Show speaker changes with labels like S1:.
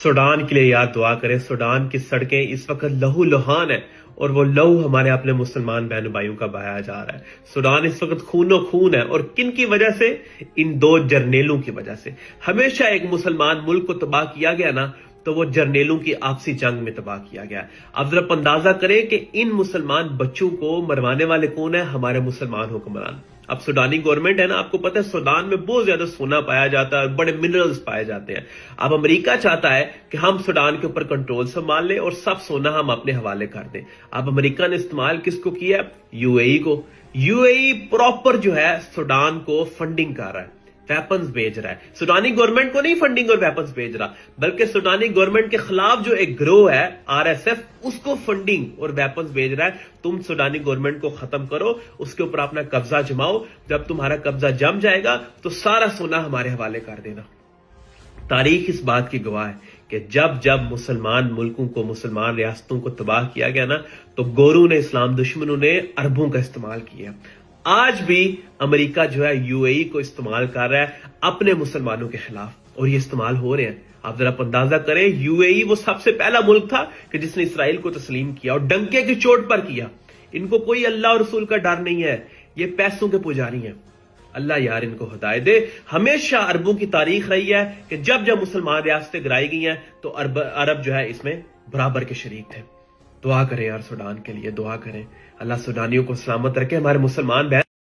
S1: Sudan के लिए याद दुआ करें। सूडान की सड़कें इस वक्त लहू लुहान है और वो लहू हमारे अपने मुसलमान बहन भाइयों का बहाया जा रहा है। सूडान इस वक्त खूनो खून है, और किन की वजह से? इन दो जर्नेलों की वजह से। हमेशा एक मुसलमान मुल्क को तबाह किया गया ना, तो वो जर्नेलों की आपसी जंग में तबाह किया गया। अब जरा अंदाजा करें कि इन मुसलमान बच्चों को मरवाने वाले कौन है? हमारे मुसलमान हुक्मरान। अब सूडानी गवर्नमेंट है ना, आपको पता है सूडान में बहुत ज्यादा सोना पाया जाता है और बड़े मिनरल्स पाए जाते हैं। अब अमेरिका चाहता है कि हम सूडान के ऊपर कंट्रोल संभाल लें और सब सोना हम अपने हवाले कर दें। अब अमेरिका ने इस्तेमाल किसको किया? यूएई को। यूएई प्रॉपर जो है सूडान को फंडिंग कर रहा है, वेपन्स भेज रहा है। सूडानी गवर्नमेंट को नहीं फंडिंग और वेपन्स भेज रहा, बल्कि सूडानी गवर्नमेंट के खिलाफ जो एक ग्रोह है आरएसएफ, उसको फंडिंग और वेपन्स भेज रहा है। तुम सूडानी गवर्नमेंट को खत्म करो, उसके ऊपर अपना कब्जा जमाओ। जब तुम्हारा कब्जा जम जाएगा तो सारा सोना हमारे हवाले कर देना। तारीख इस बात की गवाह है कि जब जब मुसलमान मुल्कों को, मुसलमान रियासतों को तबाह किया गया ना, तो गोरों ने, इस्लाम दुश्मनों ने अरबों का इस्तेमाल किया। आज भी अमेरिका जो है यूएई को इस्तेमाल कर रहा है अपने मुसलमानों के खिलाफ, और ये इस्तेमाल हो रहे हैं। आप जरा अंदाजा करें, यूएई वो सबसे पहला मुल्क था कि जिसने इसराइल को तस्लीम किया, और डंके की चोट पर किया। इनको कोई अल्लाह और रसूल का डर नहीं है, ये पैसों के पुजारी हैं। अल्लाह यार इनको हिदायत दे। हमेशा अरबों की तारीख रही है कि जब जब मुसलमान रियासतें गिराई गई हैं तो अरब जो है इसमें बराबर के शरीक थे। दुआ करें यार सूडान के लिए, दुआ करें। अल्लाह सूडानियों को सलामत रखे। हमारे मुसलमान बहन